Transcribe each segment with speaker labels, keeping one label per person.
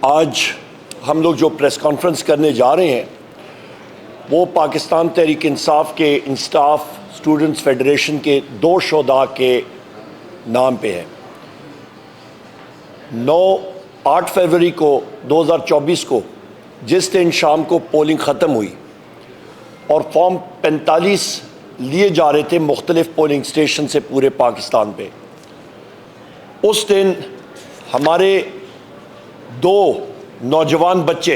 Speaker 1: آج ہم لوگ جو پریس کانفرنس کرنے جا رہے ہیں وہ پاکستان تحریک انصاف کے انصاف اسٹوڈنٹس فیڈریشن کے 2 شہداء کے نام پہ ہے۔ 8 فروری کو 2024 کو جس دن شام کو پولنگ ختم ہوئی اور فارم 45 لیے جا رہے تھے مختلف پولنگ اسٹیشن سے پورے پاکستان پہ، اس دن ہمارے 2 نوجوان بچے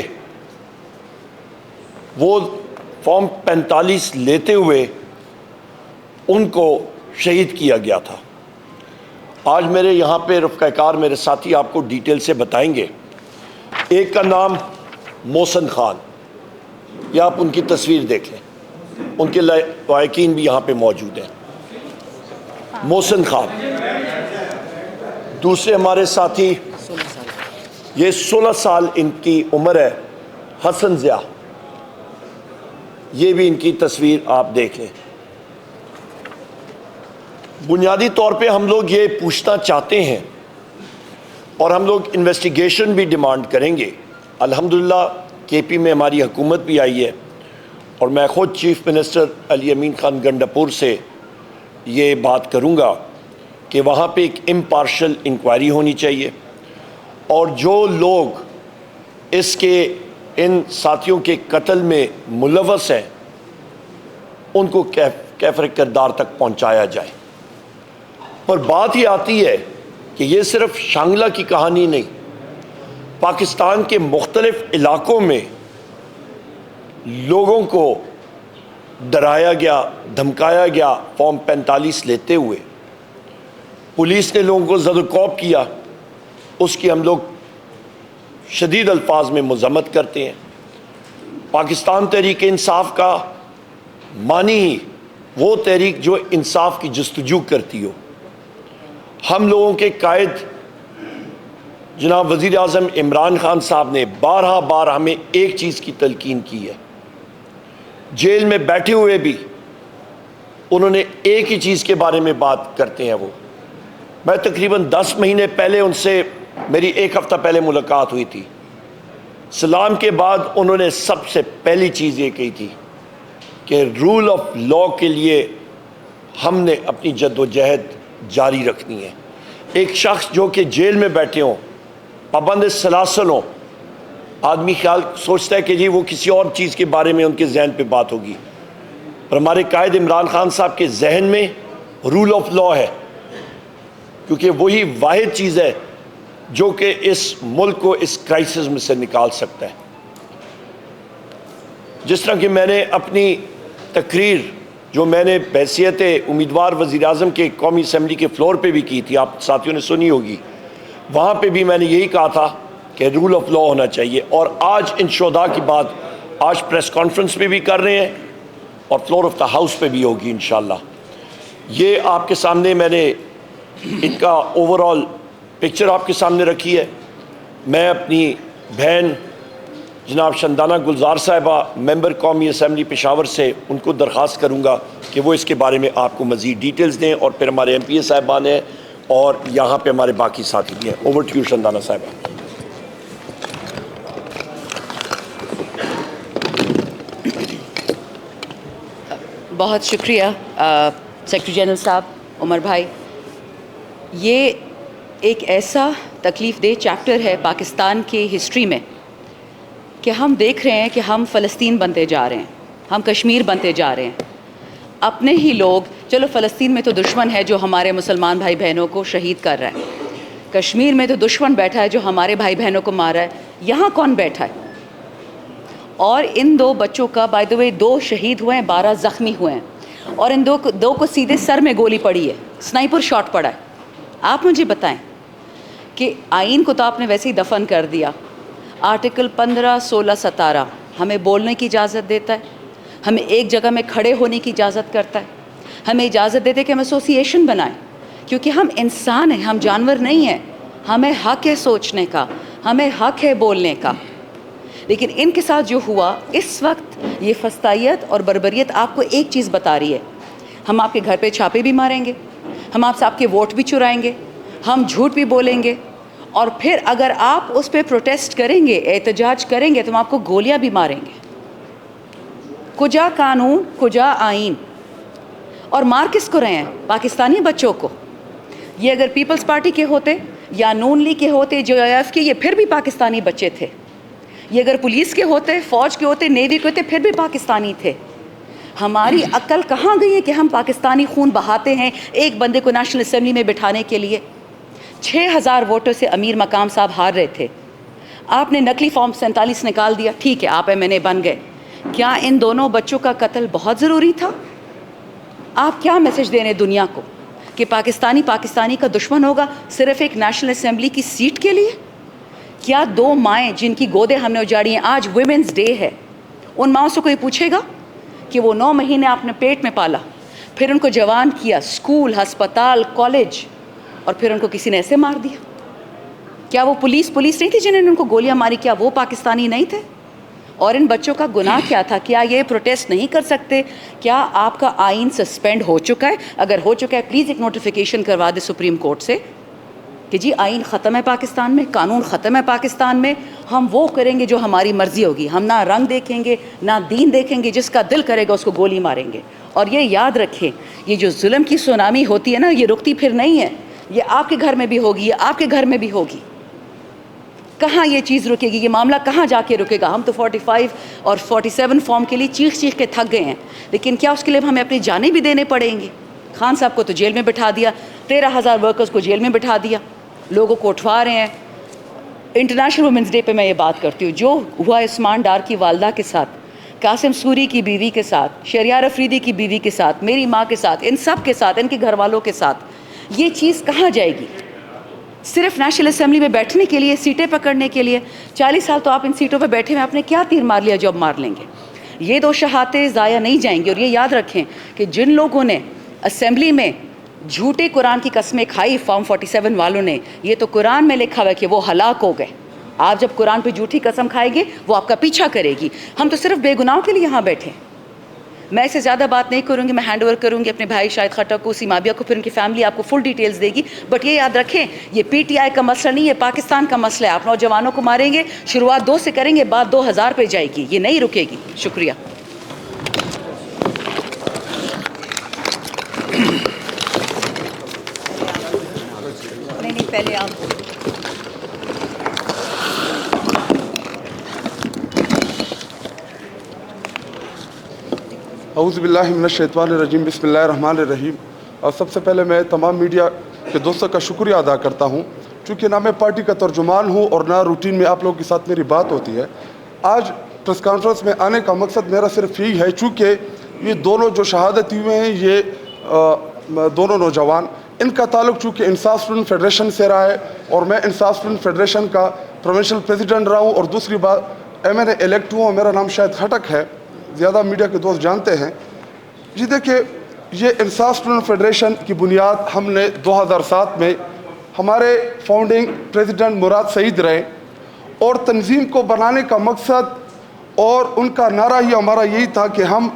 Speaker 1: وہ فارم 45 لیتے ہوئے ان کو شہید کیا گیا تھا۔ آج میرے یہاں پہ رفقۂ کار میرے ساتھی آپ کو ڈیٹیل سے بتائیں گے۔ ایک کا نام محسن خان، یہ آپ ان کی تصویر دیکھ لیں، ان کے لائقین بھی یہاں پہ موجود ہیں۔ محسن خان۔ دوسرے ہمارے ساتھی، یہ 16 سال ان کی عمر ہے، حسن ضیاء، یہ بھی ان کی تصویر آپ دیکھ لیں۔ بنیادی طور پہ ہم لوگ یہ پوچھنا چاہتے ہیں اور ہم لوگ انویسٹیگیشن بھی ڈیمانڈ کریں گے۔ الحمدللہ کے پی میں ہماری حکومت بھی آئی ہے اور میں خود چیف منسٹر علی امین خان گنڈاپور سے یہ بات کروں گا کہ وہاں پہ ایک امپارشل انکوائری ہونی چاہیے، اور جو لوگ اس کے ان ساتھیوں کے قتل میں ملوث ہیں ان کو کیفر کردار تک پہنچایا جائے۔ پر بات یہ آتی ہے کہ یہ صرف شانگلہ کی کہانی نہیں، پاکستان کے مختلف علاقوں میں لوگوں کو ڈرایا گیا، دھمکایا گیا فارم 45 لیتے ہوئے۔ پولیس نے لوگوں کو زد و کوب کیا، اس کی ہم لوگ شدید الفاظ میں مذمت کرتے ہیں۔ پاکستان تحریک انصاف کا معنی ہی وہ تحریک جو انصاف کی جستجو کرتی ہو۔ ہم لوگوں کے قائد جناب وزیر اعظم عمران خان صاحب نے بارہا بار ہمیں ایک چیز کی تلقین کی ہے، جیل میں بیٹھے ہوئے بھی انہوں نے ایک ہی چیز کے بارے میں بات کرتے ہیں۔ وہ میں تقریباً 10 مہینے پہلے ان سے میری 1 ہفتہ پہلے ملاقات ہوئی تھی۔ سلام کے بعد انہوں نے سب سے پہلی چیز یہ کہی تھی کہ رول آف لا کے لیے ہم نے اپنی جد و جہد جاری رکھنی ہے۔ ایک شخص جو کہ جیل میں بیٹھے ہوں، پابند سلاسل ہوں، آدمی خیال سوچتا ہے کہ جی وہ کسی اور چیز کے بارے میں ان کے ذہن پہ بات ہوگی، پر ہمارے قائد عمران خان صاحب کے ذہن میں رول آف لا ہے، کیونکہ وہی واحد چیز ہے جو کہ اس ملک کو اس کرائسس میں سے نکال سکتا ہے۔ جس طرح کہ میں نے اپنی تقریر جو میں نے بحیثیت امیدوار وزیر اعظم کے قومی اسمبلی کے فلور پہ بھی کی تھی، آپ ساتھیوں نے سنی ہوگی، وہاں پہ بھی میں نے یہی کہا تھا کہ رول آف لا ہونا چاہیے۔ اور آج ان شہداء کی بات آج پریس کانفرنس میں بھی کر رہے ہیں اور فلور آف دا ہاؤس پہ بھی ہوگی انشاءاللہ۔ یہ آپ کے سامنے میں نے ان کا اوور آل پکچر آپ کے سامنے رکھی ہے۔ میں اپنی بہن جناب شندانہ گلزار صاحبہ ممبر قومی اسمبلی پشاور سے ان کو درخواست کروں گا کہ وہ اس کے بارے میں آپ کو مزید ڈیٹیلز دیں، اور پھر ہمارے MP صاحبان ہیں اور یہاں پہ ہمارے باقی ساتھی بھی ہیں۔ اوور ٹو یو شندانہ صاحبہ۔
Speaker 2: بہت شکریہ سیکرٹری جنرل صاحب، عمر بھائی۔ یہ ایک ایسا تکلیف دہ چیپٹر ہے پاکستان کی ہسٹری میں کہ ہم دیکھ رہے ہیں کہ ہم فلسطین بنتے جا رہے ہیں، ہم کشمیر بنتے جا رہے ہیں۔ اپنے ہی لوگ، چلو فلسطین میں تو دشمن ہے جو ہمارے مسلمان بھائی بہنوں کو شہید کر رہا ہے، کشمیر میں تو دشمن بیٹھا ہے جو ہمارے بھائی بہنوں کو مار رہا ہے، یہاں کون بیٹھا ہے؟ اور ان 2 بچوں کا بائی دا وے 2 شہید ہوئے ہیں، 12 زخمی ہوئے ہیں، اور ان دو کو سیدھے سر میں گولی پڑی ہے، سنائپر شاٹ پڑا ہے۔ آپ مجھے بتائیں کہ آئین کو تو آپ نے ویسے ہی دفن کر دیا، آرٹیکل 15، 16، 17 ہمیں بولنے کی اجازت دیتا ہے، ہمیں ایک جگہ میں کھڑے ہونے کی اجازت کرتا ہے، ہمیں اجازت دیتے کہ ہم ایسوسیشن بنائیں، کیونکہ ہم انسان ہیں، ہم جانور نہیں ہیں، ہمیں حق ہے سوچنے کا، ہمیں حق ہے بولنے کا۔ لیکن ان کے ساتھ جو ہوا اس وقت، یہ فسطائیت اور بربریت آپ کو ایک چیز بتا رہی ہے، ہم آپ کے گھر پہ چھاپے بھی ماریں گے، ہم آپ سے آپ کے ووٹ بھی چرائیں گے، ہم جھوٹ بھی بولیں گے، اور پھر اگر آپ اس پہ پروٹیسٹ کریں گے, احتجاج کریں گے, تو ہم آپ کو گولیاں بھی ماریں گے. کجا قانون کجا آئین. اور مار کس کو رہے ہیں؟ پاکستانی بچوں کو. یہ اگر پیپلز پارٹی کے ہوتے یا نون لیگ کے ہوتے, جو AIF کے, یہ پھر بھی پاکستانی بچے تھے. یہ اگر پولیس کے ہوتے, فوج کے ہوتے, نیوی کے ہوتے, پھر بھی پاکستانی تھے. ہماری عقل کہاں گئی ہے کہ ہم پاکستانی خون بہاتے ہیں ایک بندے کو نیشنل اسمبلی میں بٹھانے کے لیے؟ 6000 ووٹوں سے امیر مقام صاحب ہار رہے تھے. آپ نے نقلی فارم 47 نکال دیا, ٹھیک ہے, آپ MNA بن گئے. کیا ان دونوں بچوں کا قتل بہت ضروری تھا؟ آپ کیا میسج دے رہے ہیں دنیا کو کہ پاکستانی کا دشمن ہوگا صرف ایک نیشنل اسمبلی کی سیٹ کے لیے؟ کیا 2 مائیں جن کی گودیں ہم نے اجاڑی ہیں, آج ویمنز ڈے ہے, ان ماؤں سے کوئی پوچھے گا کہ وہ 9 مہینے آپ نے پیٹ میں پالا, پھر ان کو جوان کیا, اسکول, ہسپتال, کالج, اور پھر ان کو کسی نے ایسے مار دیا؟ کیا وہ پولیس نہیں تھی جنہوں نے ان کو گولیاں ماری؟ کیا وہ پاکستانی نہیں تھے؟ اور ان بچوں کا گناہ کیا تھا؟ کیا یہ پروٹیسٹ نہیں کر سکتے؟ کیا آپ کا آئین سسپینڈ ہو چکا ہے؟ اگر ہو چکا ہے پلیز ایک نوٹیفیکیشن کروا دے سپریم کورٹ سے کہ جی آئین ختم ہے پاکستان میں, قانون ختم ہے پاکستان میں, ہم وہ کریں گے جو ہماری مرضی ہوگی, ہم نہ رنگ دیکھیں گے نہ دین دیکھیں گے, جس کا دل کرے گا اس کو گولی ماریں گے. اور یہ یاد رکھیں, یہ جو ظلم کی سونامی ہوتی ہے نا, یہ رکتی پھر نہیں ہے. یہ آپ کے گھر میں بھی ہوگی, یہ آپ کے گھر میں بھی ہوگی. کہاں یہ چیز رکے گی؟ یہ معاملہ کہاں جا کے رکے گا؟ ہم تو 45 اور 47 فارم کے لیے چیخ کے تھک گئے ہیں, لیکن کیا اس کے لیے ہمیں اپنی جانیں بھی دینے پڑیں گے؟ خان صاحب کو تو جیل میں بٹھا دیا, 13,000 ورکرز کو جیل میں بٹھا دیا, لوگوں کو اٹھوا رہے ہیں. انٹرنیشنل وومنس ڈے پہ میں یہ بات کرتی ہوں, جو ہوا عثمان ڈار کی والدہ کے ساتھ, قاسم سوری کی بیوی کے ساتھ, شہریار افریدی کی بیوی کے ساتھ, میری ماں کے ساتھ, ان سب کے ساتھ, ان کے گھر والوں کے ساتھ, یہ چیز کہاں جائے گی؟ صرف نیشنل اسمبلی میں بیٹھنے کے لیے, سیٹیں پکڑنے کے لیے. 40 سال تو آپ ان سیٹوں پہ بیٹھے ہوئے, آپ نے کیا تیر مار لیا جو اب مار لیں گے؟ یہ 2 شہادتیں ضائع نہیں جائیں گی. اور یہ یاد رکھیں کہ جن لوگوں نے اسمبلی میں جھوٹے قرآن کی قسمیں کھائی, فارم 47 والوں نے, یہ تو قرآن میں لکھا ہوا ہے کہ وہ ہلاک ہو گئے. آپ جب قرآن پہ جھوٹی قسم کھائیں گے, وہ آپ کا پیچھا کرے گی. ہم تو صرف بے گناہوں کے لیے یہاں بیٹھے. میں اس سے زیادہ بات نہیں کروں گی, میں ہینڈ اوور کروں گی اپنے بھائی شاہد خٹک کو, سیمابیہ کو, پھر ان کی فیملی آپ کو فل ڈیٹیلز دے گی. بٹ یہ یاد رکھیں, یہ PTI کا مسئلہ نہیں ہے, پاکستان کا مسئلہ ہے. آپ نوجوانوں کو ماریں گے, شروعات 2 سے کریں گے, بعد 2000 پہ جائے گی, یہ نہیں رکے گی. شکریہ. نہیں پہلے آپ.
Speaker 3: اعوذ باللہ من الشیطان الرجیم, بسم اللہ الرحمن الرحیم. اور سب سے پہلے میں تمام میڈیا کے دوستوں کا شکریہ ادا کرتا ہوں, چونکہ نہ میں پارٹی کا ترجمان ہوں اور نہ روٹین میں آپ لوگوں کے ساتھ میری بات ہوتی ہے. آج پریس کانفرنس میں آنے کا مقصد میرا صرف یہی ہے, چونکہ یہ دونوں جو شہادت ہوئے ہیں, یہ دونوں نوجوان, ان کا تعلق چونکہ انصاف اسٹوڈنٹ فیڈریشن سے رہا ہے, اور میں انصاف اسٹوڈنٹ فیڈریشن کا پروونشل پریزیڈنٹ رہا ہوں, اور دوسری بات MNA الیکٹ ہوں, اور میرا نام شاہد خٹک ہے, زیادہ میڈیا کے دوست جانتے ہیں. جی دیکھیں, یہ انصاف اسٹوڈنٹ فیڈریشن کی بنیاد ہم نے 2007 میں, ہمارے فاؤنڈنگ پریزیڈنٹ مراد سعید رہے, اور تنظیم کو بنانے کا مقصد اور ان کا نعرہ ہی ہمارا یہی تھا کہ ہم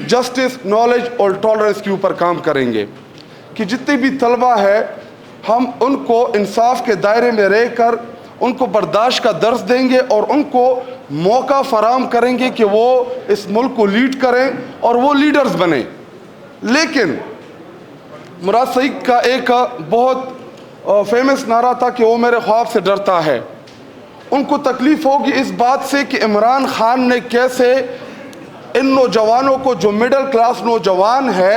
Speaker 3: جسٹس, نالج اور ٹالرنس کے اوپر کام کریں گے, کہ جتنے بھی طلبہ ہے ہم ان کو انصاف کے دائرے میں رہ کر ان کو برداشت کا درس دیں گے, اور ان کو موقع فراہم کریں گے کہ وہ اس ملک کو لیڈ کریں اور وہ لیڈرز بنیں. لیکن مراد سعید کا ایک بہت فیمس نعرہ تھا کہ وہ میرے خواب سے ڈرتا ہے. ان کو تکلیف ہوگی اس بات سے کہ عمران خان نے کیسے ان نوجوانوں کو, جو مڈل کلاس نوجوان ہے,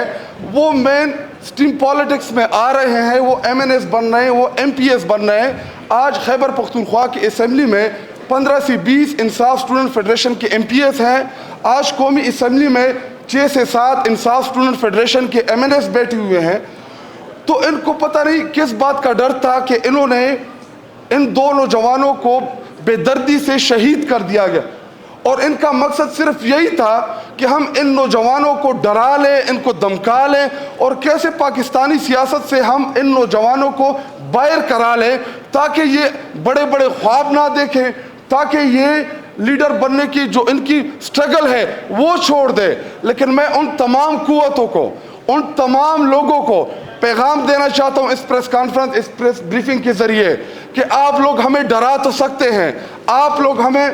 Speaker 3: وہ مین اسٹریم پالیٹکس میں آ رہے ہیں, وہ MNAs بن رہے ہیں, وہ MPs بن رہے ہیں. آج خیبر پختونخوا کی اسمبلی میں 15 سے 20 انصاف اسٹوڈنٹ فیڈریشن کے MPs ہیں. آج قومی اسمبلی میں 6 سے 7 انصاف اسٹوڈنٹ فیڈریشن کے MNAs بیٹھے ہوئے ہیں. تو ان کو پتہ نہیں کس بات کا ڈر تھا کہ انہوں نے ان 2 نوجوانوں کو بے دردی سے شہید کر دیا گیا, اور ان کا مقصد صرف یہی تھا کہ ہم ان نوجوانوں کو ڈرا لیں, ان کو دمکا لیں, اور کیسے پاکستانی سیاست سے ہم ان نوجوانوں کو باہر کرا لیں, تاکہ یہ بڑے بڑے خواب نہ دیکھیں, تاکہ یہ لیڈر بننے کی جو ان کی سٹرگل ہے وہ چھوڑ دے. لیکن میں ان تمام قوتوں کو, ان تمام لوگوں کو پیغام دینا چاہتا ہوں اس پریس کانفرنس, اس پریس بریفنگ کے ذریعے, کہ آپ لوگ ہمیں ڈرا تو سکتے ہیں, آپ لوگ ہمیں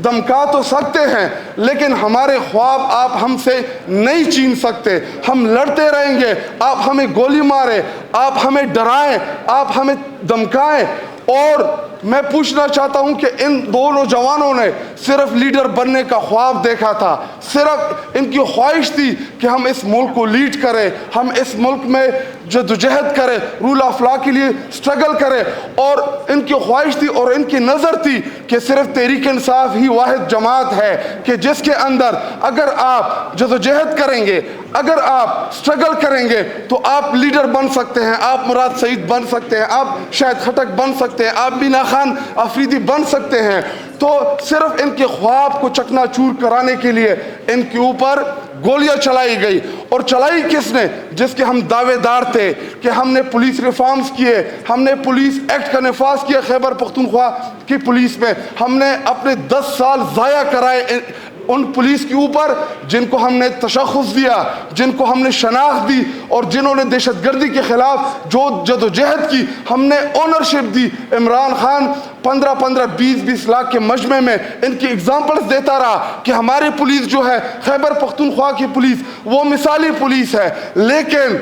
Speaker 3: دمکا تو سکتے ہیں, لیکن ہمارے خواب آپ ہم سے نہیں چھین سکتے. ہم لڑتے رہیں گے, آپ ہمیں گولی مارے, آپ ہمیں ڈرائیں, آپ ہمیں دمکائیں. اور میں پوچھنا چاہتا ہوں کہ ان دو نوجوانوں نے صرف لیڈر بننے کا خواب دیکھا تھا, صرف ان کی خواہش تھی کہ ہم اس ملک کو لیڈ کریں, ہم اس ملک میں جدوجہد کریں, رول آف لا کے لیے سٹرگل کریں, اور ان کی خواہش تھی اور ان کی نظر تھی کہ صرف تحریک انصاف ہی واحد جماعت ہے کہ جس کے اندر اگر آپ جدوجہد کریں گے, اگر آپ سٹرگل کریں گے تو آپ لیڈر بن سکتے ہیں, آپ مراد سعید بن سکتے ہیں, آپ شاہد خٹک بن سکتے ہیں, آپ بینا خان آفریدی بن سکتے ہیں. تو صرف ان کے خواب کو چکنا چور کرانے کے لیے ان کے اوپر گولیاں چلائی گئی. اور چلائی کس نے؟ جس کے ہم دعوے دار تھے کہ ہم نے پولیس ریفارمز کیے, ہم نے پولیس ایکٹ کا نفاذ کیا خیبر پختونخوا کی پولیس میں, ہم نے اپنے 10 سال ضائع کرائے ان پولیس کے اوپر جن کو ہم نے تشخص دیا, جن کو ہم نے شناخت دی, اور جنہوں نے دہشت گردی کے خلاف جو جدوجہد کی. ہم نے اونرشپ دی. عمران خان 15-20 لاکھ کے مجمع میں ان کی اگزامپلز دیتا رہا کہ ہماری پولیس جو ہے خیبر پختونخوا کی پولیس وہ مثالی پولیس ہے. لیکن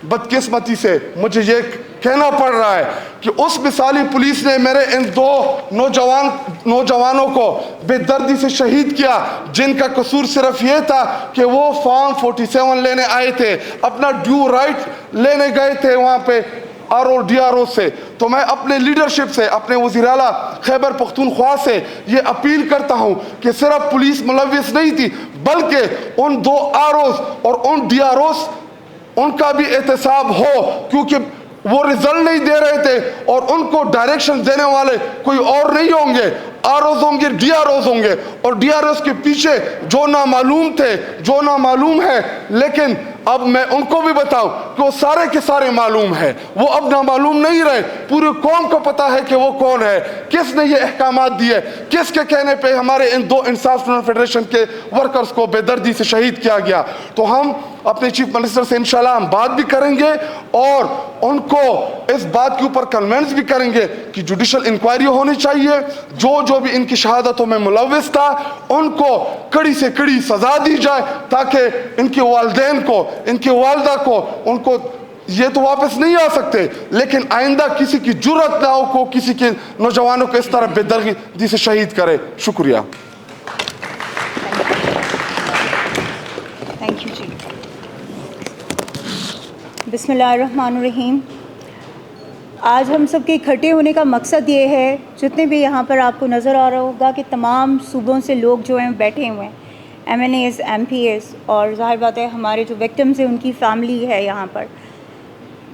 Speaker 3: بدقسمتی سے مجھے یہ کہنا پڑ رہا ہے کہ اس مثالی پولیس نے میرے ان دو نوجوانوں کو بے دردی سے شہید کیا, جن کا قصور صرف یہ تھا کہ وہ فارم 47 لینے آئے تھے, اپنا ڈیو رائٹ لینے گئے تھے وہاں پہ RO سے. تو میں اپنے لیڈرشپ سے, اپنے وزیر اعلیٰ خیبر پختونخوا سے یہ اپیل کرتا ہوں کہ صرف پولیس ملوث نہیں تھی, بلکہ ان 2 ROs اور ان DROs ان کا بھی احتساب ہو, کیونکہ وہ رزلٹ نہیں دے رہے تھے اور ان کو ڈائریکشن دینے والے کوئی اور نہیں ہوں گے, ROs ہوں گے, DROs ہوں گے. اور DROs کے پیچھے جو نامعلوم تھے, جو نامعلوم ہے, لیکن اب میں ان کو بھی بتاؤں کہ وہ سارے کے سارے معلوم ہیں, وہ اب نامعلوم نہیں رہے. پوری قوم کو پتا ہے کہ وہ کون ہے, کس نے یہ احکامات دیے, کس کے کہنے پہ ہمارے ان 2 انصاف اسٹوڈنٹ فیڈریشن کے ورکرز کو بے دردی سے شہید کیا گیا. تو ہم اپنے چیف منسٹر سے انشاءاللہ ہم بات بھی کریں گے اور ان کو اس بات کے اوپر کنونس بھی کریں گے کہ جوڈیشل انکوائری ہونی چاہیے. جو بھی ان کی شہادتوں میں ملوث تھا ان کو کڑی سے کڑی سزا دی جائے, تاکہ ان کے والدین کو, ان کی والدہ کو, ان کو یہ تو واپس نہیں آ سکتے, لیکن آئندہ کسی کی جرأت نہ ہو کو کسی کے نوجوانوں کو اس طرح بے دردی سے شہید کرے. شکریہ.
Speaker 4: تھینک یو جی. بسم اللہ الرحمن الرحیم. آج ہم سب کے اکٹھے ہونے کا مقصد یہ ہے, جتنے بھی یہاں پر آپ کو نظر آ رہا ہوگا کہ تمام صوبوں سے لوگ جو ہیں بیٹھے ہوئے ہیں, MNAs, MPs, اور ظاہر بات ہے ہمارے جو وکٹمز ہیں ان کی فیملی ہے یہاں پر.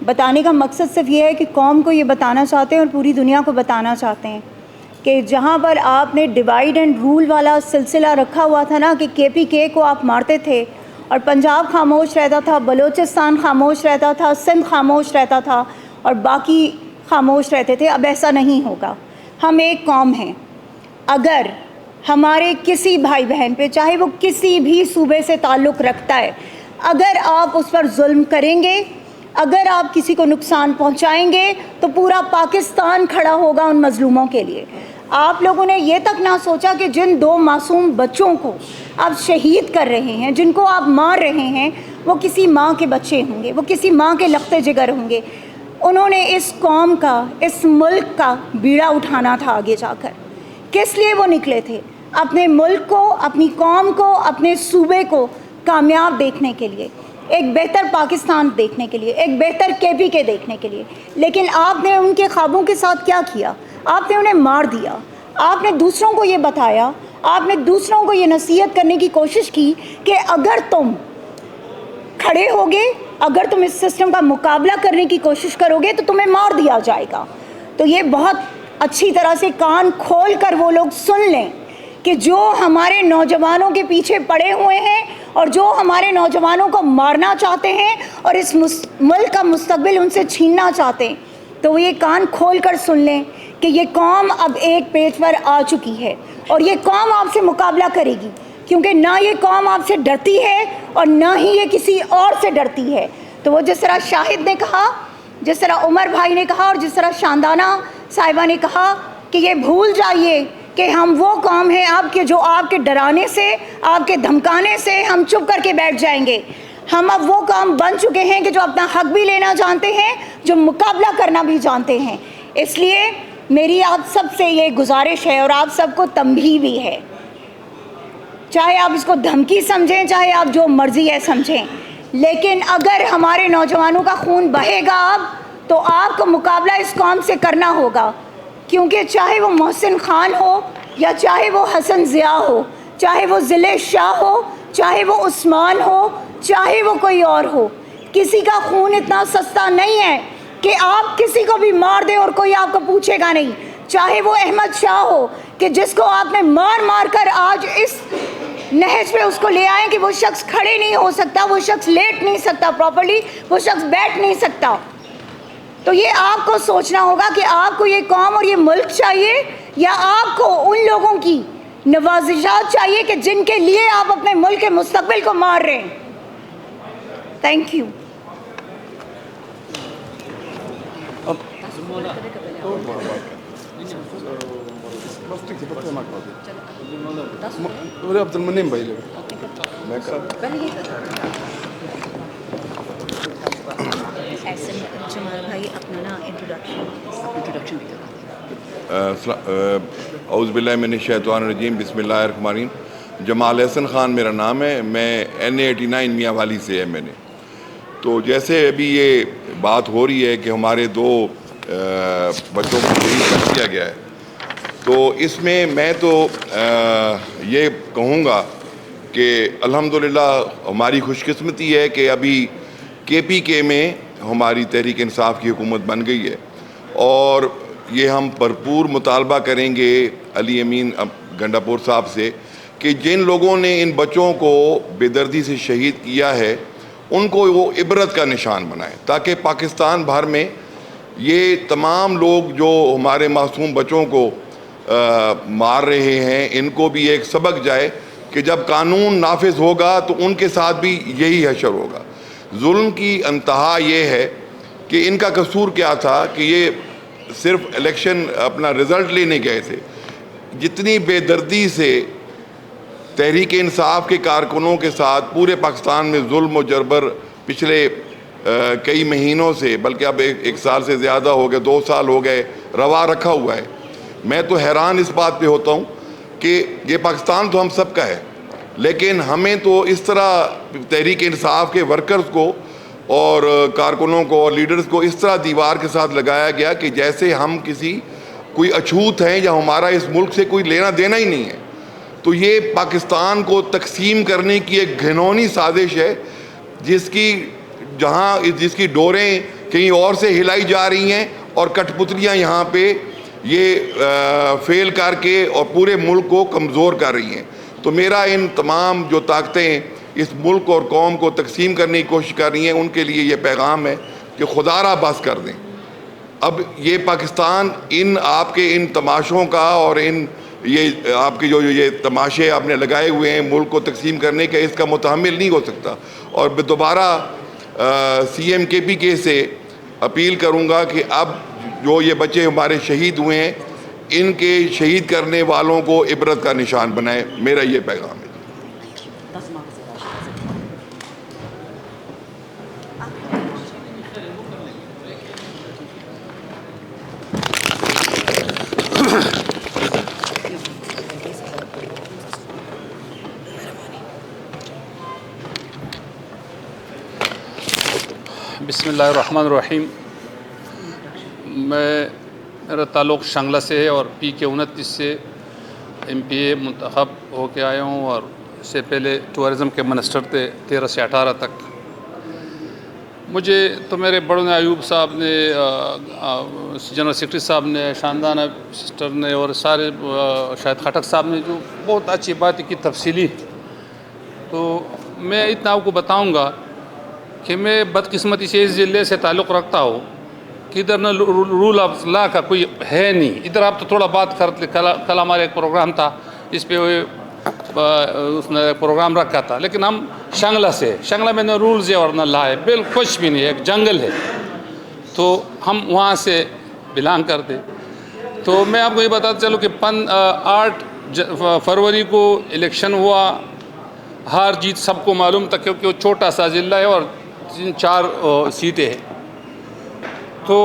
Speaker 4: بتانے کا مقصد صرف یہ ہے کہ قوم کو یہ بتانا چاہتے ہیں اور پوری دنیا کو بتانا چاہتے ہیں کہ جہاں پر آپ نے ڈیوائڈ اینڈ رول والا سلسلہ رکھا ہوا تھا نا, کہ KPK کو آپ مارتے تھے اور پنجاب خاموش رہتا تھا, بلوچستان خاموش رہتا تھا, سندھ خاموش رہتا تھا اور باقی خاموش رہتے تھے. اب ایسا نہیں ہوگا. ہم ایک قوم ہیں. اگر ہمارے کسی بھائی بہن پہ, چاہے وہ کسی بھی صوبے سے تعلق رکھتا ہے, اگر آپ اس پر ظلم کریں گے, اگر آپ کسی کو نقصان پہنچائیں گے, تو پورا پاکستان کھڑا ہوگا ان مظلوموں کے لیے. آپ لوگوں نے یہ تک نہ سوچا کہ جن 2 معصوم بچوں کو آپ شہید کر رہے ہیں, جن کو آپ مار رہے ہیں, وہ کسی ماں کے بچے ہوں گے, وہ کسی ماں کے لختے جگر ہوں گے. انہوں نے اس قوم کا, اس ملک کا بیڑا اٹھانا تھا آگے جا کر. کس لیے وہ نکلے تھے؟ اپنے ملک کو, اپنی قوم کو, اپنے صوبے کو کامیاب دیکھنے کے لیے, ایک بہتر پاکستان دیکھنے کے لیے, ایک بہتر KPK دیکھنے کے لیے. لیکن آپ نے ان کے خوابوں کے ساتھ کیا کیا؟ آپ نے انہیں مار دیا. آپ نے دوسروں کو یہ بتایا, آپ نے دوسروں کو یہ نصیحت کرنے کی کوشش کی کہ اگر تم کھڑے ہوگے, اگر تم اس سسٹم کا مقابلہ کرنے کی کوشش کرو گے تو تمہیں مار دیا جائے گا. تو یہ بہت اچھی طرح سے کان کھول کر وہ لوگ سن لیں کہ جو ہمارے نوجوانوں کے پیچھے پڑے ہوئے ہیں اور جو ہمارے نوجوانوں کو مارنا چاہتے ہیں اور اس ملک کا مستقبل ان سے چھیننا چاہتے ہیں, تو وہ یہ کان کھول کر سن لیں کہ یہ قوم اب ایک پیج پر آ چکی ہے اور یہ قوم آپ سے مقابلہ کرے گی, کیونکہ نہ یہ قوم آپ سے ڈرتی ہے اور نہ ہی یہ کسی اور سے ڈرتی ہے. تو وہ جس طرح شاہد نے کہا, جس طرح عمر بھائی نے کہا اور جس طرح شاندانہ صاحبہ نے کہا کہ یہ بھول جائیے کہ ہم وہ قوم ہیں آپ کے جو آپ کے ڈرانے سے، آپ کے دھمکانے سے ہم چپ کر کے بیٹھ جائیں گے. ہم اب وہ قوم بن چکے ہیں کہ جو اپنا حق بھی لینا جانتے ہیں، جو مقابلہ کرنا بھی جانتے ہیں. اس لیے میری آپ سب سے یہ گزارش ہے اور آپ سب کو تنبیہ بھی ہے، چاہے آپ اس کو دھمکی سمجھیں، چاہے آپ جو مرضی ہے سمجھیں، لیکن اگر ہمارے نوجوانوں کا خون بہے گا اب تو آپ کو مقابلہ اس قوم سے کرنا ہوگا. کیونکہ چاہے وہ محسن خان ہو یا چاہے وہ حسن ضیاء ہو، چاہے وہ ضلع شاہ ہو، چاہے وہ عثمان ہو، چاہے وہ کوئی اور ہو، کسی کا خون اتنا سستا نہیں ہے کہ آپ کسی کو بھی مار دیں اور کوئی آپ کو پوچھے گا نہیں. چاہے وہ احمد شاہ ہو کہ جس کو آپ نے مار مار کر آج اس نہج پہ اس کو لے آئیں کہ وہ شخص کھڑے نہیں ہو سکتا، وہ شخص لیٹ نہیں سکتا پراپرلی، وہ شخص بیٹھ نہیں سکتا. تو یہ آپ کو سوچنا ہوگا کہ آپ کو یہ قوم اور یہ ملک چاہیے یا آپ کو ان لوگوں کی نوازشات چاہیے کہ جن کے لیے آپ اپنے ملک کے مستقبل کو مار رہے ہیں. Thank you.
Speaker 3: عبد المنیم بھائی
Speaker 4: جمال بھائی اپنا نا انٹروڈکشن بھی
Speaker 5: اعوذ باللہ من الشیطان الرجیم، بسم اللہ الرحمن الرحیم. جمال احسن خان میرا نام ہے، میں N89 میاں والی سے ہے. میں نے تو جیسے ابھی یہ بات ہو رہی ہے کہ ہمارے 2 بچوں کو شہید کر دیا گیا ہے، تو اس میں تو یہ کہوں گا کہ الحمدللہ ہماری خوش قسمتی ہے کہ ابھی KPK میں ہماری تحریک انصاف کی حکومت بن گئی ہے، اور یہ ہم بھرپور مطالبہ کریں گے علی امین گنڈاپور صاحب سے کہ جن لوگوں نے ان بچوں کو بے دردی سے شہید کیا ہے ان کو وہ عبرت کا نشان بنائیں، تاکہ پاکستان بھر میں یہ تمام لوگ جو ہمارے معصوم بچوں کو مار رہے ہیں ان کو بھی ایک سبق جائے کہ جب قانون نافذ ہوگا تو ان کے ساتھ بھی یہی حشر ہوگا. ظلم کی انتہا یہ ہے کہ ان کا قصور کیا تھا کہ یہ صرف الیکشن اپنا رزلٹ لینے گئے تھے. جتنی بے دردی سے تحریک انصاف کے کارکنوں کے ساتھ پورے پاکستان میں ظلم و جبر پچھلے کئی مہینوں سے، بلکہ اب 1 سال سے زیادہ ہو گئے، 2 سال ہو گئے، روا رکھا ہوا ہے. میں تو حیران اس بات پہ ہوتا ہوں کہ یہ پاکستان تو ہم سب کا ہے، لیکن ہمیں تو اس طرح تحریک انصاف کے ورکرز کو اور کارکنوں کو اور لیڈرز کو اس طرح دیوار کے ساتھ لگایا گیا کہ جیسے ہم کوئی اچھوت ہیں یا ہمارا اس ملک سے کوئی لینا دینا ہی نہیں ہے. تو یہ پاکستان کو تقسیم کرنے کی ایک گھنونی سازش ہے جس کی ڈوریں کہیں اور سے ہلائی جا رہی ہیں اور کٹ پتلیاں یہاں پہ یہ فیل کر کے اور پورے ملک کو کمزور کر رہی ہیں. تو میرا ان تمام جو طاقتیں اس ملک اور قوم کو تقسیم کرنے کی کوشش کر رہی ہیں ان کے لیے یہ پیغام ہے کہ خدا را بس کر دیں. اب یہ پاکستان آپ کے ان تماشوں کا اور یہ آپ کے جو یہ تماشے آپ نے لگائے ہوئے ہیں ملک کو تقسیم کرنے کے، اس کا متحمل نہیں ہو سکتا. اور میں دوبارہ CM KPK سے اپیل کروں گا کہ اب جو یہ بچے ہمارے شہید ہوئے ہیں ان کے شہید کرنے والوں کو عبرت کا نشان بنائے. میرا یہ پیغام ہے.
Speaker 6: بسم اللہ الرحمن الرحیم. میرا تعلق شنگلہ سے ہے اور PK 29 سے MPA منتخب ہو کے آیا ہوں، اور اس سے پہلے ٹورزم کے منسٹر تھے 13 سے 18 تک. مجھے تو میرے بڑوں نے ایوب صاحب نے، جنرل سیکرٹری صاحب نے، شاندانہ سسٹر نے اور سارے شاہد خٹک صاحب نے جو بہت اچھی بات کی تفصیلی. تو میں اتنا آپ کو بتاؤں گا کہ میں بدقسمتی سے اس ضلع سے تعلق رکھتا ہوں کہ ادھر نہ رول آف لا کا کوئی ہے نہیں. ادھر آپ تو تھوڑا بات کرتے، کل ہمارے ایک پروگرام تھا اس پہ اس نے پروگرام رکھا تھا، لیکن ہم شنگلہ میں نہ رولز ہے اور نہ لا ہے، بالکل کچھ بھی نہیں، ایک جنگل ہے. تو ہم وہاں سے بلانگ کرتے. تو میں آپ کو یہ بتاتا چلوں کہ 8 فروری کو الیکشن ہوا، ہار جیت سب کو معلوم تھا کیونکہ وہ چھوٹا سا ضلع ہے اور 3-4 سیٹیں ہیں. تو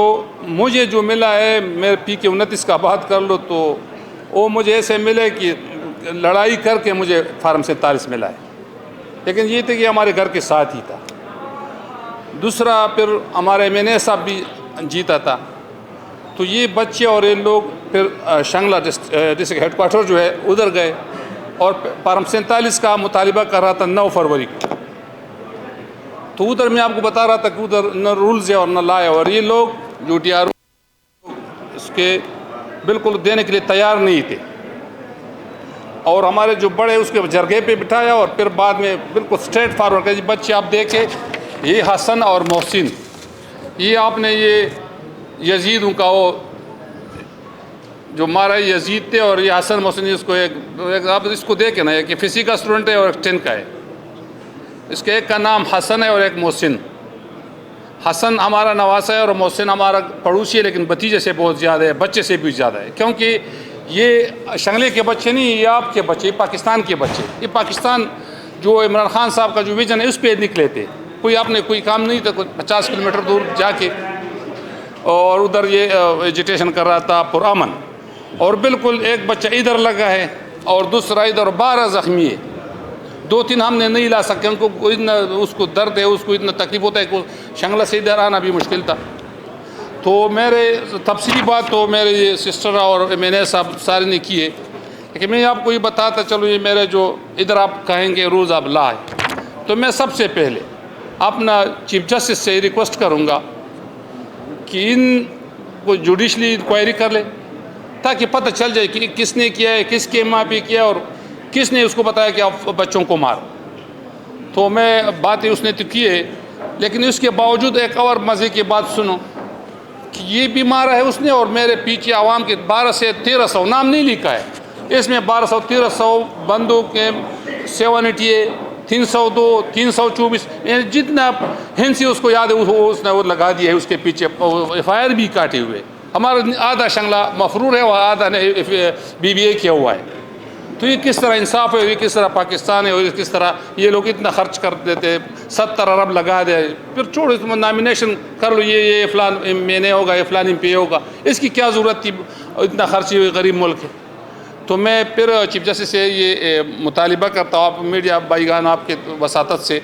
Speaker 6: مجھے جو ملا ہے، میں PK 29 کا بات کر لو تو وہ مجھے ایسے ملے کہ لڑائی کر کے مجھے فارم 47 ملا ہے، لیکن یہ تھا کہ ہمارے گھر کے ساتھ ہی تھا. دوسرا پھر ہمارے MNA صاحب بھی جیتا تھا. تو یہ بچے اور یہ لوگ پھر شنگلہ ڈسٹرکٹ ہیڈ کوارٹر جو ہے ادھر گئے اور فارم 47 کا مطالبہ کر رہا تھا 9 فروری کو. تو ادھر میں آپ کو بتا رہا تھا کہ ادھر نہ رولز ہے اور نہ لا ہے، اور یہ لوگ جو TRO اس کے بالکل دینے کے لیے تیار نہیں تھے. اور ہمارے جو بڑے اس کے جرگے پہ بٹھایا اور پھر بعد میں بالکل اسٹریٹ فارورڈ کہ بچے آپ دیکھیں، یہ حسن اور محسن، یہ آپ نے یہ یزید کا وہ جو مارا یزید تھے، اور یہ حسن محسن، اس کو ایک آپ اس کو دیکھیں نا، ایک فزکس کا اسٹوڈنٹ ہے اور ایک 10 کا ہے. اس کے ایک کا نام حسن ہے اور ایک محسن. حسن ہمارا نواسا ہے اور محسن ہمارا پڑوسی ہے، لیکن بھتیجے سے بہت زیادہ ہے، بچے سے بھی زیادہ ہے، کیونکہ یہ شنگلے کے بچے نہیں، یہ آپ کے بچے، یہ پاکستان کے بچے. یہ پاکستان جو عمران خان صاحب کا جو ویژن ہے اس پہ نکلے تھے. کوئی آپ نے کوئی کام نہیں تھا، کوئی 50 کلومیٹر دور جا کے اور ادھر یہ ایجیٹیشن کر رہا تھا پرامن. اور بالکل ایک بچہ ادھر لگا ہے اور دوسرا ادھر، 12 زخمی ہے. 2-3 ہم نے نہیں لا سکے، ان کو اتنا اس کو درد ہے، اس کو اتنا تکلیف ہوتا ہے کہ شنگلہ سے ادھر آنا بھی مشکل تھا. تو میرے تفصیلی بات تو میرے یہ سسٹر اور MNA صاحب سارے نے کیے، لیکن میں آپ کو یہ بتاتا چلو، یہ میرے جو ادھر آپ کہیں گے رولز آف لا ہے. تو میں سب سے پہلے اپنا چیف جسٹس سے ریکویسٹ کروں گا کہ ان کو جوڈیشلی انکوائری کر لے، تاکہ پتہ چل جائے کہ کس نے کیا ہے، کس کے ماں پہ کیا، اور کس نے اس کو بتایا کہ آپ بچوں کو مار. تو میں باتیں اس نے تو کی ہے، لیکن اس کے باوجود ایک اور مزے کی بات سنو کہ یہ بھی مارا ہے اس نے، اور میرے پیچھے عوام کے 1200 سے 1300 نام نہیں لکھا ہے. اس میں 1200-1300 بندوقیں، 788 302 324 جتنا ہنسی اس کو یاد ہے اس نے وہ لگا دیا ہے. اس کے پیچھے FIR بھی کاٹے ہوئے. ہمارا آدھا شنگلہ مفرور ہے اور آدھا نے BBA کیا ہوا ہے. تو یہ کس طرح انصاف ہے، یہ کس طرح پاکستان ہے، اور کس طرح یہ لوگ اتنا خرچ کر دیتے، 70 ارب لگا دے، پھر چھوڑو اس میں نامینیشن کر لو، یہ فلان MNA ہوگا، یہ فلان MPA ہوگا. اس کی کیا ضرورت تھی، اتنا خرچی ہوئی، غریب ملک ہے. تو میں پھر چیف جسٹس سے یہ مطالبہ کرتا ہوں، آپ میڈیا بھائی گان آپ کے وساطت سے،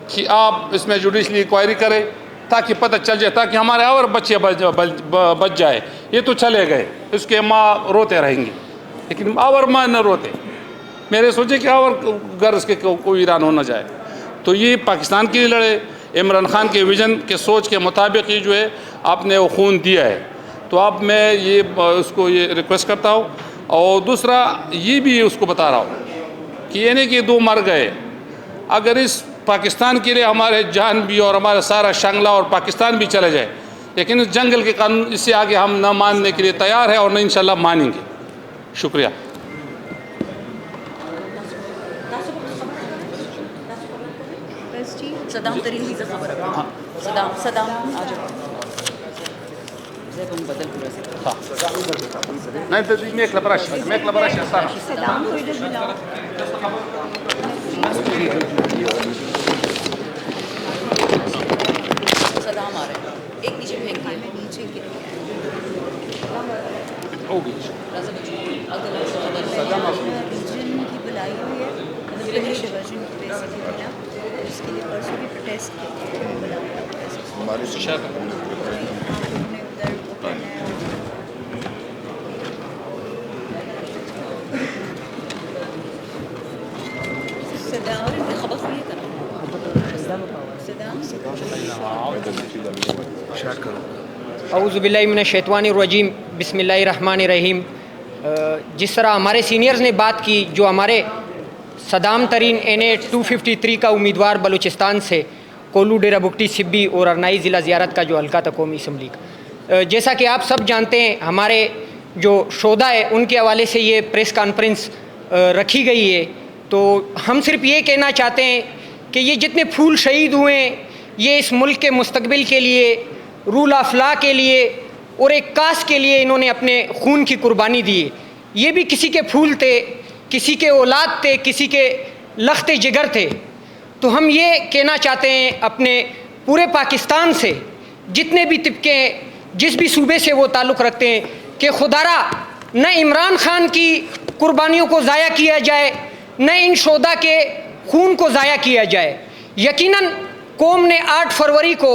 Speaker 6: کہ آپ اس میں جوڈیشلی انکوائری کریں تاکہ پتہ چل جائے، تاکہ ہمارے اور بچے بچ جائے. یہ تو چلے گئے، اس کے ماں روتے رہیں گی، لیکن اور ماں نہ روتے. میرے سوچے کہ اور گھر اس کے کوئی ویران ہو نہ جائے. تو یہ پاکستان کے لیے لڑے، عمران خان کے ویژن کے سوچ کے مطابق یہ جو ہے آپ نے وہ خون دیا ہے. تو اب میں یہ اس کو یہ ریکویسٹ کرتا ہوں. اور دوسرا یہ بھی اس کو بتا رہا ہوں کہ یہ نہیں کہ 2 مر گئے، اگر اس پاکستان کے لیے ہمارے جان بھی اور ہمارا سارا شنگلہ اور پاکستان بھی چلے جائے، لیکن اس جنگل کے قانون اس سے آگے ہم نہ ماننے کے لیے تیار ہیں اور نہ انشاءاللہ مانیں گے. شکریہ.
Speaker 2: صدام ترین بھی خبر ہے. صدام آ جاؤ.
Speaker 6: نہیں تو میں ایک لبراش
Speaker 4: صدام کو ادھر بلاؤ.
Speaker 2: صدام آ رہے ہیں، ایک نیچے پھینک دیا.
Speaker 4: نیچے گر ریجن کی بلائی ہوئی ہے، ڈویژن کی بیسکلی بنا، اس کے لیے پرسوں بھی پروٹیسٹ کیا بلایا
Speaker 5: ہماری
Speaker 2: خبر ہوئی ہے.
Speaker 7: اعوذ باللہ من الشیطان الرجیم، بسم اللہ الرحمن الرحیم. جس طرح ہمارے سینئرز نے بات کی، جو ہمارے صدام ترین NA 253 کا امیدوار بلوچستان سے، کولو ڈیرہ بگٹی سبی اور ارنائی ضلع زیارت کا جو حلقہ تھا قومی اسمبلی کا، جیسا کہ آپ سب جانتے ہیں، ہمارے جو شہداء ہیں ان کے حوالے سے یہ پریس کانفرنس رکھی گئی ہے. تو ہم صرف یہ کہنا چاہتے ہیں کہ یہ جتنے پھول شہید ہوئے ہیں، یہ اس ملک کے مستقبل کے لیے، رول آف لا کے لیے اور ایک کاس کے لیے انہوں نے اپنے خون کی قربانی دی. یہ بھی کسی کے پھول تھے, کسی کے اولاد تھے, کسی کے لخت جگر تھے. تو ہم یہ کہنا چاہتے ہیں اپنے پورے پاکستان سے, جتنے بھی طبقے ہیں, جس بھی صوبے سے وہ تعلق رکھتے ہیں, کہ خدارا نہ عمران خان کی قربانیوں کو ضائع کیا جائے, نہ ان شہداء کے خون کو ضائع کیا جائے. یقیناً قوم نے 8 فروری کو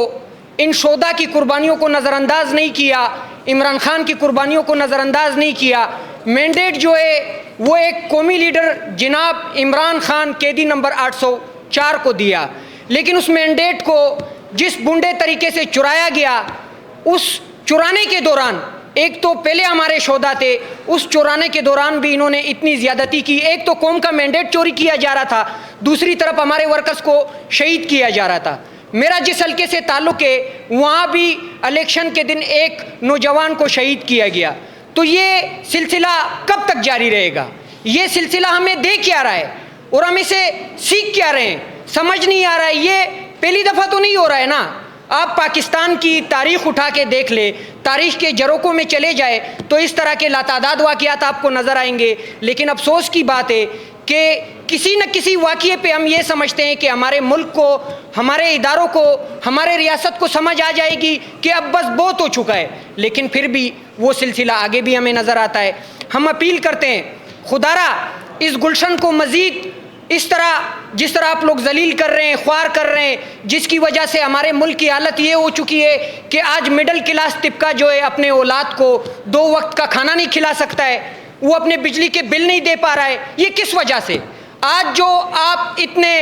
Speaker 7: ان شہداء کی قربانیوں کو نظر انداز نہیں کیا, عمران خان کی قربانیوں کو نظر انداز نہیں کیا. مینڈیٹ جو ہے وہ ایک قومی لیڈر جناب عمران خان قیدی نمبر 804 کو دیا, لیکن اس مینڈیٹ کو جس بنڈے طریقے سے چرایا گیا, اس چرانے کے دوران ایک تو پہلے ہمارے شہداء تھے, اس چورانے کے دوران بھی انہوں نے اتنی زیادتی کی. ایک تو قوم کا مینڈیٹ چوری کیا جا رہا تھا, دوسری طرف ہمارے ورکرز کو شہید کیا جا رہا تھا. میرا جس حلقے سے تعلق ہے وہاں بھی الیکشن کے دن ایک نوجوان کو شہید کیا گیا. تو یہ سلسلہ کب تک جاری رہے گا؟ یہ سلسلہ ہمیں دے کیا رہا ہے اور ہم اسے سیکھ کیا رہے ہیں, سمجھ نہیں آ رہا ہے. یہ پہلی دفعہ تو نہیں ہو رہا ہے نا. آپ پاکستان کی تاریخ اٹھا کے دیکھ لیں, تاریخ کے جروکوں میں چلے جائے تو اس طرح کے لاتعداد واقعات آپ کو نظر آئیں گے. لیکن افسوس کی بات ہے کہ کسی نہ کسی واقعے پہ ہم یہ سمجھتے ہیں کہ ہمارے ملک کو, ہمارے اداروں کو, ہمارے ریاست کو سمجھ آ جائے گی کہ اب بس بہت ہو چکا ہے, لیکن پھر بھی وہ سلسلہ آگے بھی ہمیں نظر آتا ہے. ہم اپیل کرتے ہیں خدارا اس گلشن کو مزید اس طرح جس طرح آپ لوگ ذلیل کر رہے ہیں, خوار کر رہے ہیں, جس کی وجہ سے ہمارے ملک کی حالت یہ ہو چکی ہے کہ آج مڈل کلاس طبقہ جو ہے اپنے اولاد کو 2 وقت کا کھانا نہیں کھلا سکتا ہے, وہ اپنے بجلی کے بل نہیں دے پا رہا ہے. یہ کس وجہ سے؟ آج جو آپ اتنے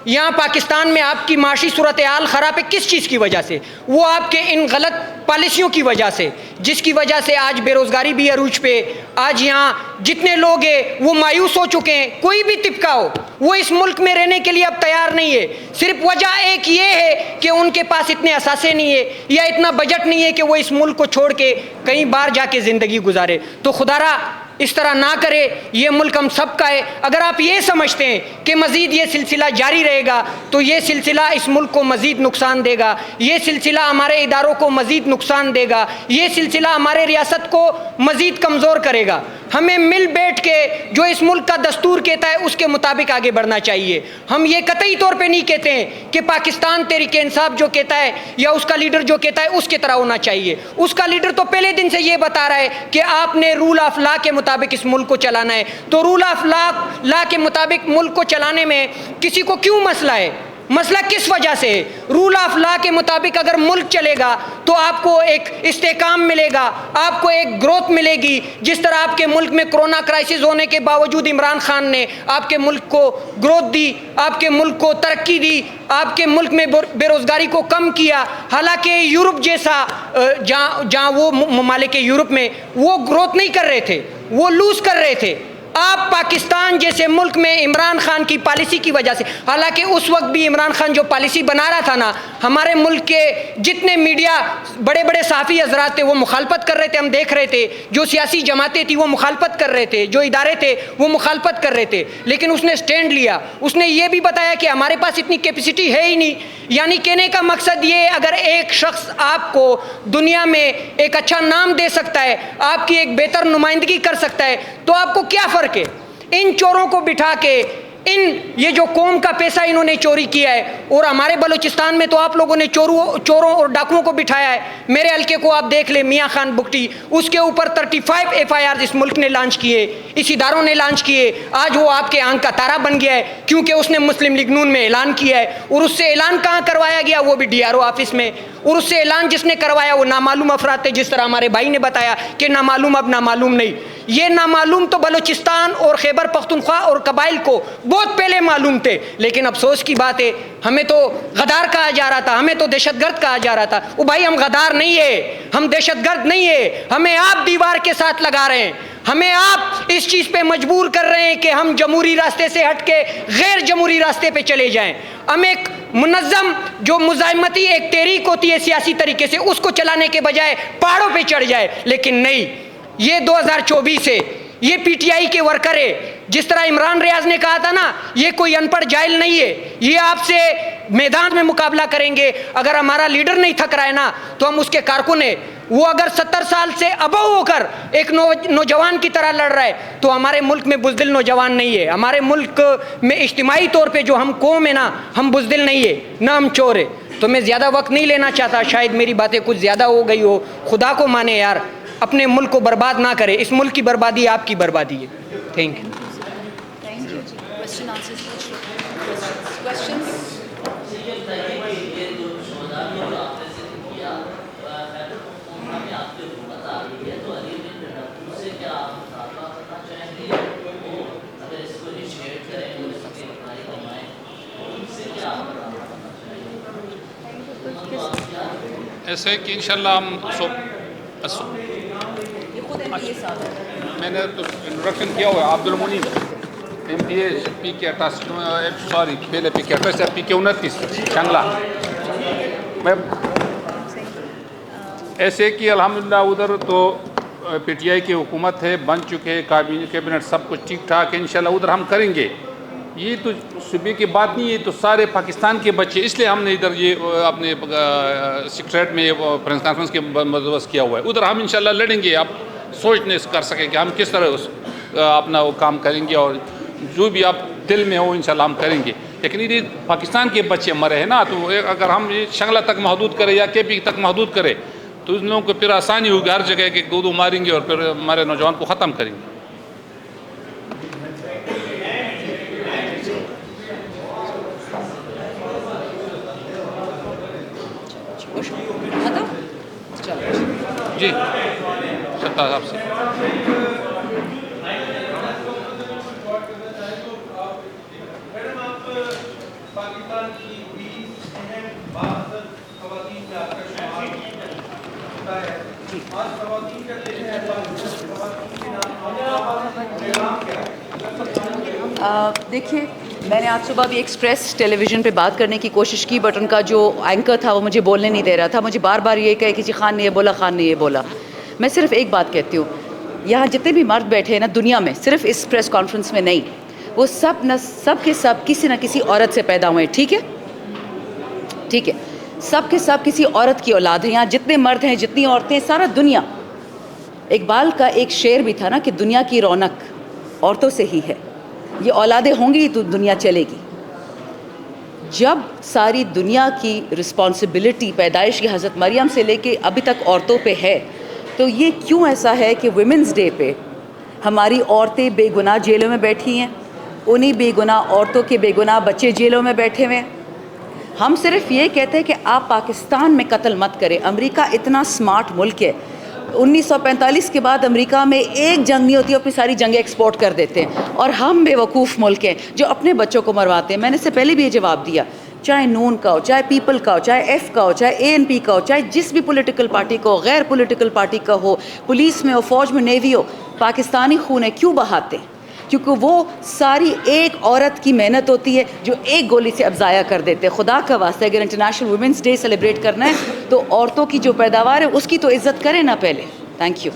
Speaker 7: یہاں پاکستان میں آپ کی معاشی صورتحال خراب ہے, کس چیز کی وجہ سے؟ وہ آپ کے ان غلط پالیسیوں کی وجہ سے, جس کی وجہ سے آج بے روزگاری بھی عروج پہ. آج یہاں جتنے لوگ ہیں وہ مایوس ہو چکے ہیں. کوئی بھی طبقہ ہو وہ اس ملک میں رہنے کے لیے اب تیار نہیں ہے. صرف وجہ ایک یہ ہے کہ ان کے پاس اتنے اثاثے نہیں ہے یا اتنا بجٹ نہیں ہے کہ وہ اس ملک کو چھوڑ کے کہیں باہر جا کے زندگی گزارے. تو خدارا اس طرح نہ کرے, یہ ملک ہم سب کا ہے. اگر آپ یہ سمجھتے ہیں کہ مزید یہ سلسلہ جاری رہے گا تو یہ سلسلہ اس ملک کو مزید نقصان دے گا, یہ سلسلہ ہمارے اداروں کو مزید نقصان دے گا, یہ سلسلہ ہمارے ریاست کو مزید کمزور کرے گا. ہمیں مل بیٹھ کے جو اس ملک کا دستور کہتا ہے اس کے مطابق آگے بڑھنا چاہیے. ہم یہ قطعی طور پہ نہیں کہتے ہیں کہ پاکستان تحریک انصاف جو کہتا ہے یا اس کا لیڈر جو کہتا ہے اس کی طرح ہونا چاہیے. اس کا لیڈر تو پہلے دن سے یہ بتا رہا ہے کہ آپ نے رول آف لا کے مطابق اس ملک کو چلانا ہے. تو رول آف لا کے مطابق ملک کو چلانے میں کسی کو کیوں مسئلہ ہے؟ مسئلہ کس وجہ سے ہے؟ رول آف لا کے مطابق اگر ملک چلے گا تو آپ کو ایک استحکام ملے گا, آپ کو ایک گروتھ ملے گی. جس طرح آپ کے ملک میں کرونا کرائسس ہونے کے باوجود عمران خان نے آپ کے ملک کو گروتھ دی, آپ کے ملک کو ترقی دی, آپ کے ملک میں بے روزگاری کو کم کیا. حالانکہ یورپ جیسا جہاں وہ ممالک یورپ میں وہ گروتھ نہیں کر رہے تھے, وہ لوز کر رہے تھے. آپ پاکستان جیسے ملک میں عمران خان کی پالیسی کی وجہ سے, حالانکہ اس وقت بھی عمران خان جو پالیسی بنا رہا تھا نا, ہمارے ملک کے جتنے میڈیا بڑے بڑے صحافی حضرات تھے وہ مخالفت کر رہے تھے, ہم دیکھ رہے تھے. جو سیاسی جماعتیں تھیں وہ مخالفت کر رہے تھے, جو ادارے تھے وہ مخالفت کر رہے تھے, لیکن اس نے سٹینڈ لیا. اس نے یہ بھی بتایا کہ ہمارے پاس اتنی کیپیسٹی ہے ہی نہیں. یعنی کہنے کا مقصد یہ, اگر ایک شخص آپ کو دنیا میں ایک اچھا نام دے سکتا ہے, آپ کی ایک بہتر نمائندگی کر سکتا ہے, تو آپ کو کیا فرق ہے؟ ان چوروں کو بٹھا کے, یہ جو قوم کا پیسہ انہوں نے چوری کیا ہے, اور ہمارے بلوچستان میں تو آپ لوگوں نے چوروں اور ڈاکوؤں کو بٹھایا ہے. میرے حلقے کو آپ دیکھ لیں, میاں خان بگٹی, اس کے اوپر 35 FIR اس ملک نے لانچ کیے, اس اداروں نے لانچ کیے. آج وہ آپ کے آنکھ کا تارا بن گیا ہے کیونکہ اس نے مسلم لیگ نون میں اعلان کیا ہے, اور اس سے اعلان کہاں کروایا گیا؟ وہ بھی DRO آفس میں. اور اس سے اعلان جس نے کروایا وہ نامعلوم افراد تھے, جس طرح ہمارے بھائی نے بتایا کہ نامعلوم اب نامعلوم نہیں. یہ نامعلوم تو بلوچستان اور خیبر پختونخوا اور قبائل کو بہت پہلے معلوم تھے, لیکن افسوس کی بات ہے ہمیں تو غدار کہا جا رہا تھا, ہمیں تو دہشت گرد کہا جا رہا تھا. او بھائی, ہم غدار نہیں ہے, ہم دہشت گرد نہیں ہے, ہمیں آپ دیوار کے ساتھ لگا رہے ہیں, ہمیں آپ اس چیز پہ مجبور کر رہے ہیں کہ ہم جمہوری راستے سے ہٹ کے غیر جمہوری راستے پہ چلے جائیں. ہم ایک منظم جو مزاحمتی ایک تحریک ہوتی ہے سیاسی طریقے سے, اس کو چلانے کے بجائے پہاڑوں پہ چڑھ جائے. لیکن نہیں, یہ 2024 ہے, یہ PTI کے ورکر ہے. جس طرح عمران ریاض نے کہا تھا نا, یہ کوئی ان پڑھ جاہل نہیں ہے, یہ آپ سے میدان میں مقابلہ کریں گے. اگر ہمارا لیڈر نہیں تھک رہا ہے نا تو ہم اس کے کارکن ہیں. وہ اگر 70 سال سے ابو ہو کر ایک نوجوان کی طرح لڑ رہا ہے تو ہمارے ملک میں بزدل نوجوان نہیں ہے. ہمارے ملک میں اجتماعی طور پہ جو ہم قوم ہے نا, ہم بزدل نہیں ہے, نہ ہم چور ہے. تو میں زیادہ وقت نہیں لینا چاہتا, شاید میری باتیں کچھ زیادہ ہو گئی ہو. خدا کو مانے یار, اپنے ملک کو برباد نہ کرے. اس ملک کی بربادی آپ کی بربادی ہے. Thank you.
Speaker 6: ایسے کہ انشاءاللہ ہم میں نے تو انٹروڈکشن کیا ہوا ہے. عبد المنیب MPA پی کے 88 پہلے پی کے 28 پی کے 29 شنگلہ. میں ایسے کہ الحمدللہ ادھر تو PTI کی حکومت ہے, بن چکے, کیبنٹ سب کچھ ٹھیک ٹھاک ہے. انشاءاللہ ادھر ہم کریں گے. یہ تو صوبے کی بات نہیں ہے, تو سارے پاکستان کے بچے, اس لیے ہم نے ادھر یہ اپنے سیکریٹریٹ میں پریس کانفرنس کے بندوبست کیا ہوا ہے. ادھر ہم انشاءاللہ لڑیں گے. آپ سوچ نہیں کر سکیں کہ ہم کس طرح اپنا وہ کام کریں گے, اور جو بھی آپ دل میں ہو انشاءاللہ ہم کریں گے. لیکن یہ پاکستان کے بچے مرے ہیں نا, تو اگر ہم شنگلہ تک محدود کریں یا KP تک محدود کریں تو ان لوگوں کو پھر آسانی ہوگی ہر جگہ کہ گودو ماریں گے اور پھر ہمارے نوجوان کو ختم کریں گے. جی شطار صاحب سے
Speaker 2: دیکھیے, میں نے آج صبح بھی ایکسپریس ٹیلی ویژن پہ بات کرنے کی کوشش کی, بٹ ان کا جو اینکر تھا وہ مجھے بولنے نہیں دے رہا تھا. مجھے بار بار یہ کہے کہ جی خان نے یہ بولا, خان نے یہ بولا. میں صرف ایک بات کہتی ہوں, یہاں جتنے بھی مرد بیٹھے ہیں نا دنیا میں, صرف اس پریس کانفرنس میں نہیں, وہ سب کے سب کسی نہ کسی عورت سے پیدا ہوئے ہیں. ٹھیک ہے, ٹھیک ہے, سب کے سب کسی عورت کی اولاد ہیں. یہاں جتنے مرد ہیں, جتنی عورتیں, سارا دنیا. اقبال کا ایک شعر بھی تھا نا کہ دنیا کی رونق عورتوں سے ہی ہے. یہ اولادیں ہوں گی تو دنیا چلے گی. جب ساری دنیا کی رسپانسبلٹی پیدائش کی حضرت مریم سے لے کے ابھی تک عورتوں پہ ہے, تو یہ کیوں ایسا ہے کہ ویمنز ڈے پہ ہماری عورتیں بے گناہ جیلوں میں بیٹھی ہیں, انہی بے گناہ عورتوں کے بے گناہ بچے جیلوں میں بیٹھے ہوئے ہیں. ہم صرف یہ کہتے ہیں کہ آپ پاکستان میں قتل مت کریں. امریکہ اتنا سمارٹ ملک ہے, 1945 کے بعد امریکہ میں ایک جنگ نہیں ہوتی, اپنی ساری جنگیں ایکسپورٹ کر دیتے ہیں. اور ہم بے وقوف ملک ہیں جو اپنے بچوں کو مرواتے ہیں. میں نے اس سے پہلے بھی یہ جواب دیا, چاہے نون کا ہو, چاہے پیپل کا ہو, چاہے ایف کا ہو, چاہے ANP کا ہو, چاہے جس بھی پولیٹیکل پارٹی کا ہو, غیر پولیٹیکل پارٹی کا ہو, پولیس میں ہو, فوج میں, نیوی ہو, پاکستانی خون ہے. کیوں بہاتے ہیں؟ کیونکہ وہ ساری ایک عورت کی محنت ہوتی ہے جو ایک گولی سے اب ضائع کر دیتے ہیں. خدا کا واسطہ اگر انٹرنیشنل ویمنس ڈے سیلیبریٹ کرنا ہے تو عورتوں کی جو پیداوار ہے اس کی تو عزت کریں نا پہلے. Thank you.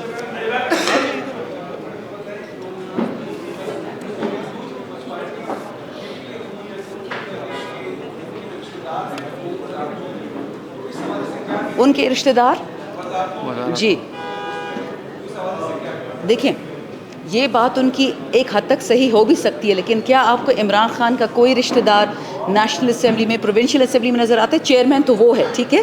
Speaker 2: ان کے رشتہ دار, جی دیکھیں, یہ بات ان کی ایک حد تک صحیح ہو بھی سکتی ہے, لیکن کیا آپ کو عمران خان کا کوئی رشتہ دار نیشنل اسمبلی میں, پروونشل اسمبلی میں نظر آتے؟ چیئرمین تو وہ ہے, ٹھیک ہے.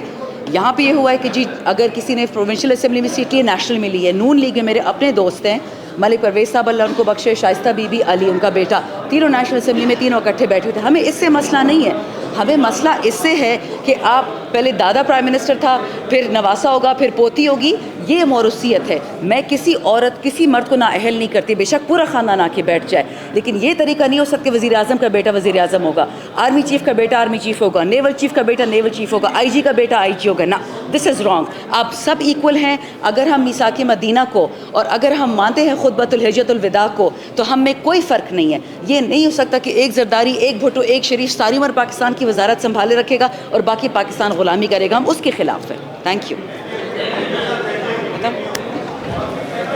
Speaker 2: یہاں پہ یہ ہوا ہے کہ جی اگر کسی نے پروونشل اسمبلی میں سیٹ لی, نیشنل میں لی ہے. نون لیگ میں میرے اپنے دوست ہیں, ملک پرویز صاحب اللہ ان کو بخشے, شائستہ بی بی, علی ان کا بیٹا, تینوں نیشنل اسمبلی میں تینوں اکٹھے بیٹھے ہوئے تھے. ہمیں اس سے مسئلہ نہیں ہے. ہمیں مسئلہ اس سے ہے کہ آپ پہلے دادا پرائم منسٹر تھا, پھر نواسا ہوگا, پھر پوتی ہوگی. یہ موروثیت ہے. میں کسی عورت, کسی مرد کو نااہل نہیں کرتی, بے شک پورا خاندان آ کے بیٹھ جائے, لیکن یہ طریقہ نہیں ہو سکتا. وزیر اعظم کا بیٹا وزیر اعظم ہوگا, آرمی چیف کا بیٹا آرمی چیف ہوگا, نیول چیف کا بیٹا نیول چیف ہوگا, IG کا بیٹا IG ہوگا. نا, دس از رانگ. آپ سب ایکول ہیں. اگر ہم میثاق مدینہ کو, اور اگر ہم مانتے ہیں خطبۃ الحجۃ الوداع کو, تو ہم میں کوئی فرق نہیں ہے. یہ نہیں ہو سکتا کہ ایک زرداری, ایک بھٹو, ایک شریف ساری عمر پاکستان کی وزارت سنبھالے رکھے گا اور باقی پاکستان غلامی کرے گا. ہم اس کے خلاف ہیں. Thank you.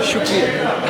Speaker 7: شکریہ.